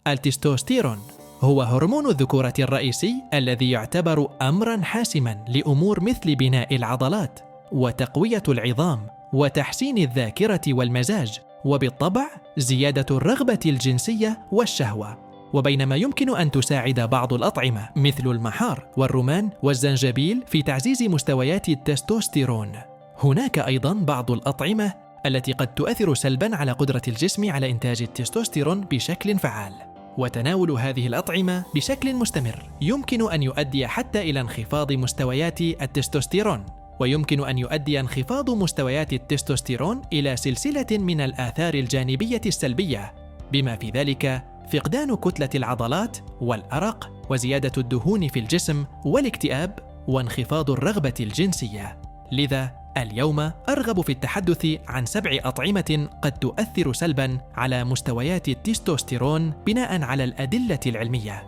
التستوستيرون هو هرمون الذكورة الرئيسي الذي يعتبر أمراً حاسماً لأمور مثل بناء العضلات وتقوية العظام وتحسين الذاكرة والمزاج، وبالطبع زيادة الرغبة الجنسية والشهوة. وبينما يمكن أن تساعد بعض الأطعمة مثل المحار والرمان والزنجبيل في تعزيز مستويات التستوستيرون، هناك أيضاً بعض الأطعمة التي قد تؤثر سلباً على قدرة الجسم على إنتاج التستوستيرون بشكل فعال. وتناول هذه الأطعمة بشكل مستمر يمكن أن يؤدي حتى إلى انخفاض مستويات التستوستيرون، ويمكن أن يؤدي انخفاض مستويات التستوستيرون إلى سلسلة من الآثار الجانبية السلبية، بما في ذلك فقدان كتلة العضلات والأرق وزيادة الدهون في الجسم والاكتئاب وانخفاض الرغبة الجنسية. لذا اليوم أرغب في التحدث عن 7 أطعمة قد تؤثر سلباً على مستويات التستوستيرون بناء على الأدلة العلمية.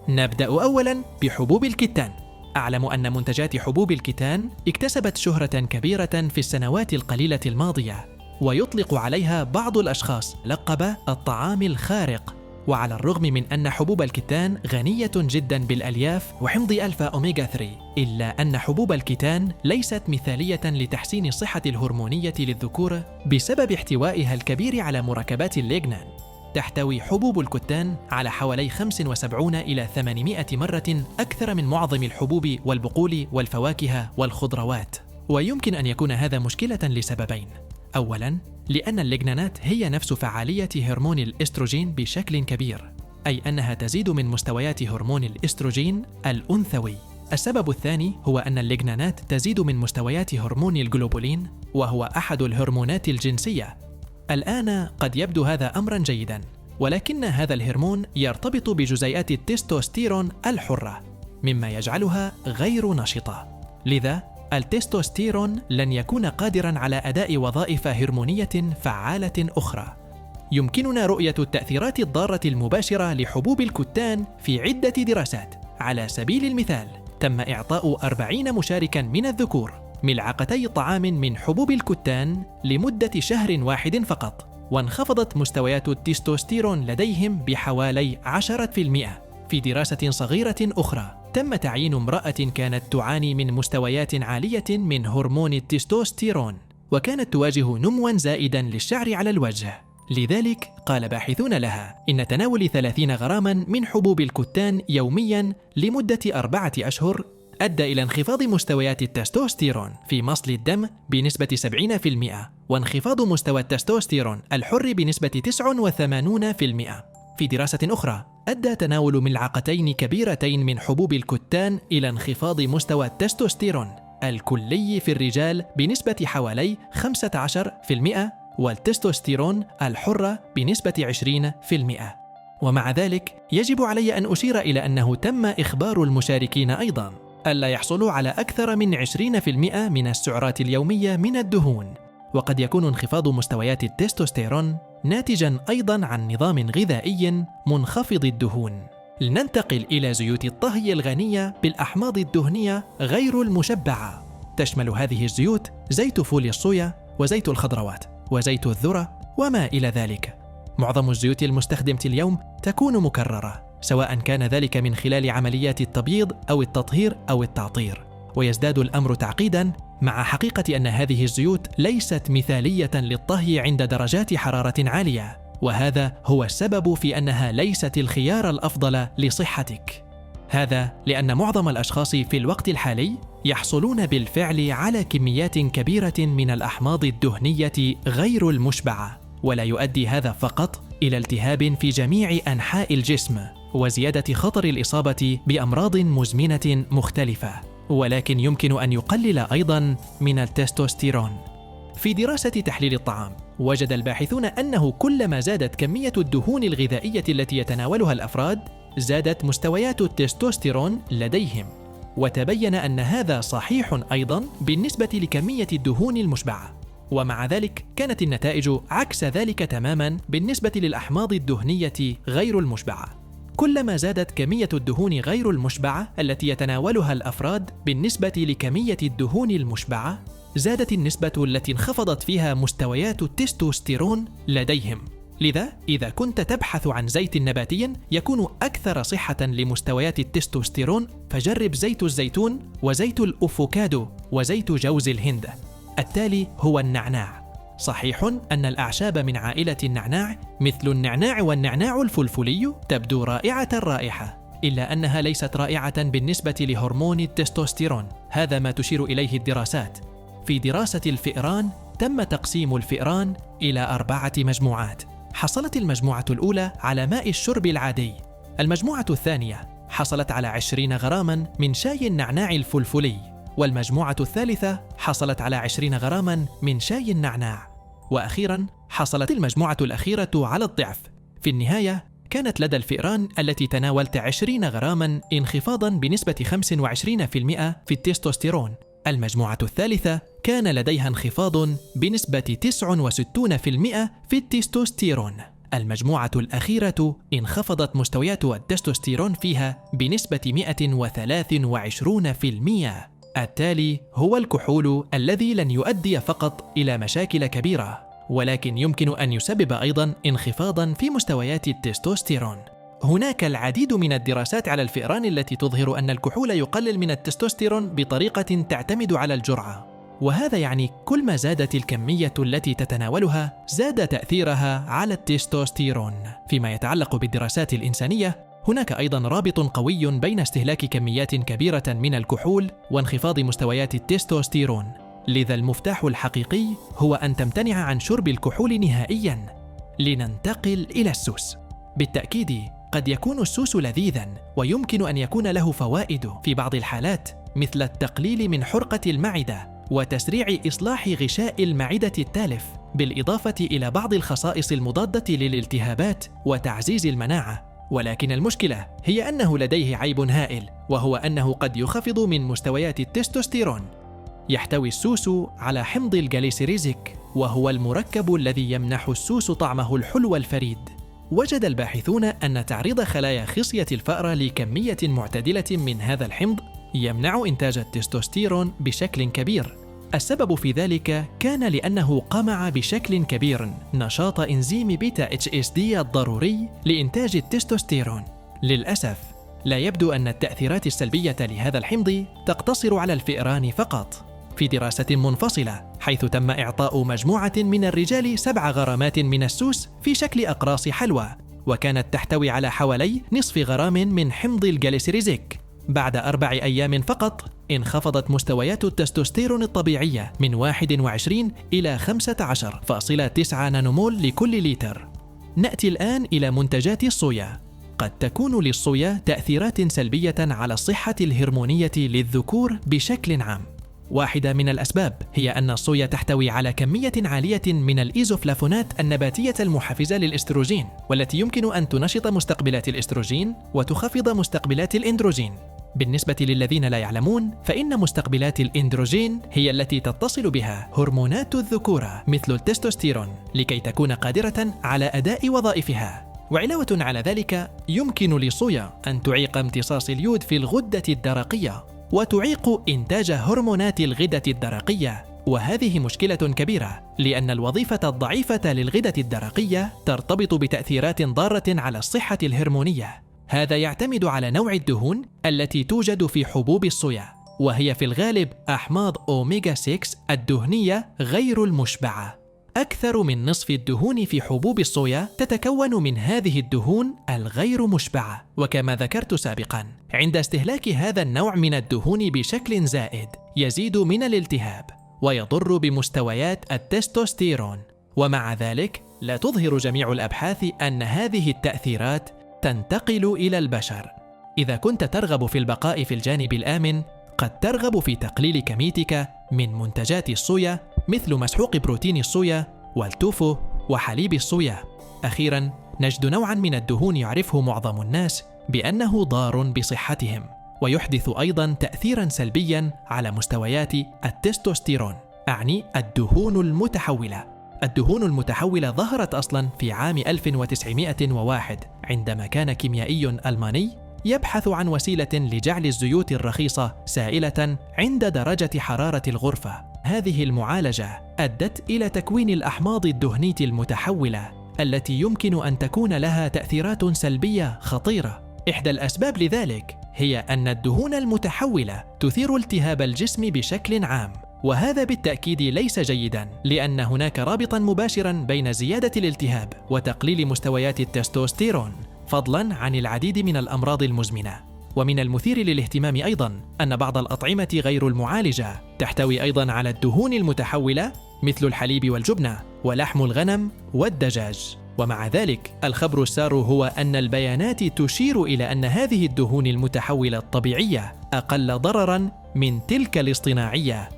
نبدأ أولاً بحبوب الكتان. أعلم أن منتجات حبوب الكتان اكتسبت شهرة كبيرة في السنوات القليلة الماضية، ويطلق عليها بعض الأشخاص لقب الطعام الخارق. وعلى الرغم من أن حبوب الكتان غنية جداً بالألياف وحمض ألفا أوميغا 3، إلا أن حبوب الكتان ليست مثالية لتحسين الصحة الهرمونية للذكور بسبب احتوائها الكبير على مركبات الليغنان. تحتوي حبوب الكتان على حوالي 75 إلى 800 مرة أكثر من معظم الحبوب والبقول والفواكه والخضروات. ويمكن أن يكون هذا مشكلة لسببين. أولاً، لأن الليغنانات هي نفس فعالية هرمون الإستروجين بشكل كبير، أي أنها تزيد من مستويات هرمون الإستروجين الأنثوي. السبب الثاني هو أن الليغنانات تزيد من مستويات هرمون الجلوبولين، وهو أحد الهرمونات الجنسية. الآن قد يبدو هذا أمراً جيداً، ولكن هذا الهرمون يرتبط بجزيئات التستوستيرون الحرة، مما يجعلها غير نشطة. لذا التستوستيرون لن يكون قادراً على أداء وظائف هرمونية فعالة أخرى. يمكننا رؤية التأثيرات الضارة المباشرة لحبوب الكتان في عدة دراسات. على سبيل المثال، تم إعطاء 40 مشاركاً من الذكور ملعقتي طعام من حبوب الكتان لمدة شهر واحد فقط، وانخفضت مستويات التستوستيرون لديهم بحوالي 10%. في دراسة صغيرة أخرى، تم تعيين امرأة كانت تعاني من مستويات عالية من هرمون التستوستيرون، وكانت تواجه نمواً زائداً للشعر على الوجه. لذلك قال باحثون لها إن تناول 30 غراماً من حبوب الكتان يومياً لمدة 4 أشهر أدى إلى انخفاض مستويات التستوستيرون في مصل الدم بنسبة 70%، وانخفاض مستوى التستوستيرون الحر بنسبة 89%. في دراسة أخرى، أدى تناول ملعقتين كبيرتين من حبوب الكتان إلى انخفاض مستوى التستوستيرون الكلي في الرجال بنسبة حوالي 15%، والتستوستيرون الحر بنسبة 20%. ومع ذلك يجب علي أن أشير إلى أنه تم إخبار المشاركين أيضاً ألا يحصلوا على أكثر من 20% من السعرات اليومية من الدهون. وقد يكون انخفاض مستويات التستوستيرون ناتجاً أيضاً عن نظام غذائي منخفض الدهون. لننتقل إلى زيوت الطهي الغنية بالأحماض الدهنية غير المشبعة. تشمل هذه الزيوت زيت فول الصويا وزيت الخضروات وزيت الذرة وما إلى ذلك. معظم الزيوت المستخدمة اليوم تكون مكررة، سواء كان ذلك من خلال عمليات التبييض أو التطهير أو التعطير. ويزداد الأمر تعقيداً مع حقيقة أن هذه الزيوت ليست مثالية للطهي عند درجات حرارة عالية، وهذا هو السبب في أنها ليست الخيار الأفضل لصحتك. هذا لأن معظم الأشخاص في الوقت الحالي يحصلون بالفعل على كميات كبيرة من الأحماض الدهنية غير المشبعة، ولا يؤدي هذا فقط إلى التهاب في جميع أنحاء الجسم وزيادة خطر الإصابة بأمراض مزمنة مختلفة، ولكن يمكن أن يقلل أيضاً من التستوستيرون. في دراسة تحليل الطعام، وجد الباحثون أنه كلما زادت كمية الدهون الغذائية التي يتناولها الأفراد، زادت مستويات التستوستيرون لديهم. وتبين أن هذا صحيح أيضاً بالنسبة لكمية الدهون المشبعة. ومع ذلك كانت النتائج عكس ذلك تماماً بالنسبة للأحماض الدهنية غير المشبعة. كلما زادت كمية الدهون غير المشبعة التي يتناولها الأفراد بالنسبة لكمية الدهون المشبعة، زادت النسبة التي انخفضت فيها مستويات التستوستيرون لديهم. لذا إذا كنت تبحث عن زيت نباتي يكون أكثر صحة لمستويات التستوستيرون فجرب زيت الزيتون وزيت الأفوكادو وزيت جوز الهند. التالي هو النعناع. صحيح أن الأعشاب من عائلة النعناع مثل النعناع والنعناع الفلفلي تبدو رائعة الرائحة، إلا أنها ليست رائعة بالنسبة لهرمون التستوستيرون. هذا ما تشير إليه الدراسات. في دراسة الفئران تم تقسيم الفئران إلى 4 مجموعات. حصلت المجموعة الأولى على ماء الشرب العادي. المجموعة الثانية حصلت على 20 غراما من شاي النعناع الفلفلي، والمجموعة الثالثة حصلت على 20 غراما من شاي النعناع، وأخيرا حصلت المجموعة الأخيرة على الضعف. في النهاية كانت لدى الفئران التي تناولت 20 غراما انخفاضا بنسبة 25% في التستوستيرون. المجموعة الثالثة كان لديها انخفاض بنسبة 69% في التستوستيرون. المجموعة الأخيرة انخفضت مستويات التستوستيرون فيها بنسبة 123%. التالي هو الكحول الذي لن يؤدي فقط إلى مشاكل كبيرة، ولكن يمكن أن يسبب أيضاً انخفاضاً في مستويات التستوستيرون. هناك العديد من الدراسات على الفئران التي تظهر أن الكحول يقلل من التستوستيرون بطريقة تعتمد على الجرعة، وهذا يعني كل ما زادت الكمية التي تتناولها زاد تأثيرها على التستوستيرون. فيما يتعلق بالدراسات الإنسانية، هناك أيضاً رابط قوي بين استهلاك كميات كبيرة من الكحول وانخفاض مستويات التستوستيرون. لذا المفتاح الحقيقي هو أن تمتنع عن شرب الكحول نهائياً. لننتقل إلى السوس. بالتأكيد قد يكون السوس لذيذاً ويمكن أن يكون له فوائد في بعض الحالات، مثل التقليل من حرقة المعدة وتسريع إصلاح غشاء المعدة التالف، بالإضافة إلى بعض الخصائص المضادة للالتهابات وتعزيز المناعة. ولكن المشكلة هي أنه لديه عيب هائل، وهو أنه قد يخفض من مستويات التستوستيرون. يحتوي السوس على حمض الجليسيريزيك، وهو المركب الذي يمنح السوس طعمه الحلو الفريد. وجد الباحثون أن تعريض خلايا خصية الفأر لكمية معتدلة من هذا الحمض يمنع إنتاج التستوستيرون بشكل كبير. السبب في ذلك كان لأنه قمع بشكل كبير نشاط إنزيم بيتا HSD الضروري لإنتاج التستوستيرون. للأسف لا يبدو أن التأثيرات السلبية لهذا الحمض تقتصر على الفئران فقط. في دراسة منفصلة حيث تم إعطاء مجموعة من الرجال 7 غرامات من السوس في شكل أقراص حلوى، وكانت تحتوي على حوالي نصف غرام من حمض الجليسيريزيك. بعد 4 أيام فقط انخفضت مستويات التستوستيرون الطبيعية من 21 إلى 15.9 نانومول لكل لتر. نأتي الآن إلى منتجات الصويا. قد تكون للصويا تأثيرات سلبية على الصحة الهرمونية للذكور بشكل عام. واحدة من الأسباب هي أن الصويا تحتوي على كمية عالية من الإيزوفلافونات النباتية المحفزة للإستروجين، والتي يمكن أن تنشط مستقبلات الإستروجين وتخفض مستقبلات الإندروجين. بالنسبة للذين لا يعلمون، فإن مستقبلات الإندروجين هي التي تتصل بها هرمونات الذكورة مثل التستوستيرون لكي تكون قادرة على أداء وظائفها. وعلاوة على ذلك، يمكن للصويا أن تعيق امتصاص اليود في الغدة الدرقية وتعيق إنتاج هرمونات الغدة الدرقية، وهذه مشكلة كبيرة لأن الوظيفة الضعيفة للغدة الدرقية ترتبط بتأثيرات ضارة على الصحة الهرمونية. هذا يعتمد على نوع الدهون التي توجد في حبوب الصويا، وهي في الغالب أحماض أوميغا 6 الدهنية غير المشبعة. أكثر من نصف الدهون في حبوب الصويا تتكون من هذه الدهون الغير مشبعة. وكما ذكرت سابقاً، عند استهلاك هذا النوع من الدهون بشكل زائد يزيد من الالتهاب ويضر بمستويات التستوستيرون. ومع ذلك لا تظهر جميع الأبحاث أن هذه التأثيرات تنتقل إلى البشر. إذا كنت ترغب في البقاء في الجانب الآمن، قد ترغب في تقليل كميتك من منتجات الصويا مثل مسحوق بروتين الصويا والتوفو وحليب الصويا. أخيراً، نجد نوعاً من الدهون يعرفه معظم الناس بأنه ضار بصحتهم، ويحدث أيضاً تأثيراً سلبياً على مستويات التستوستيرون، أعني الدهون المتحولة. الدهون المتحولة ظهرت أصلاً في عام 1901 عندما كان كيميائي ألماني يبحث عن وسيلة لجعل الزيوت الرخيصة سائلة عند درجة حرارة الغرفة. هذه المعالجة أدت إلى تكوين الأحماض الدهنية المتحولة التي يمكن أن تكون لها تأثيرات سلبية خطيرة. إحدى الأسباب لذلك هي أن الدهون المتحولة تثير التهاب الجسم بشكل عام، وهذا بالتأكيد ليس جيداً، لأن هناك رابطاً مباشراً بين زيادة الالتهاب وتقليل مستويات التستوستيرون، فضلاً عن العديد من الأمراض المزمنة. ومن المثير للاهتمام أيضاً أن بعض الأطعمة غير المعالجة تحتوي أيضاً على الدهون المتحولة مثل الحليب والجبنة ولحم الغنم والدجاج. ومع ذلك الخبر السار هو أن البيانات تشير إلى أن هذه الدهون المتحولة الطبيعية أقل ضرراً من تلك الاصطناعية.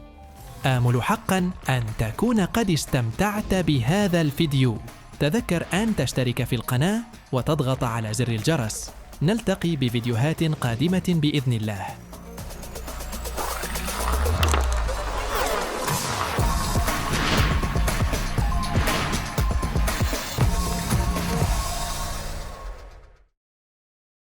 آمل حقاً أن تكون قد استمتعت بهذا الفيديو. تذكر أن تشترك في القناة وتضغط على زر الجرس. نلتقي بفيديوهات قادمة بإذن الله.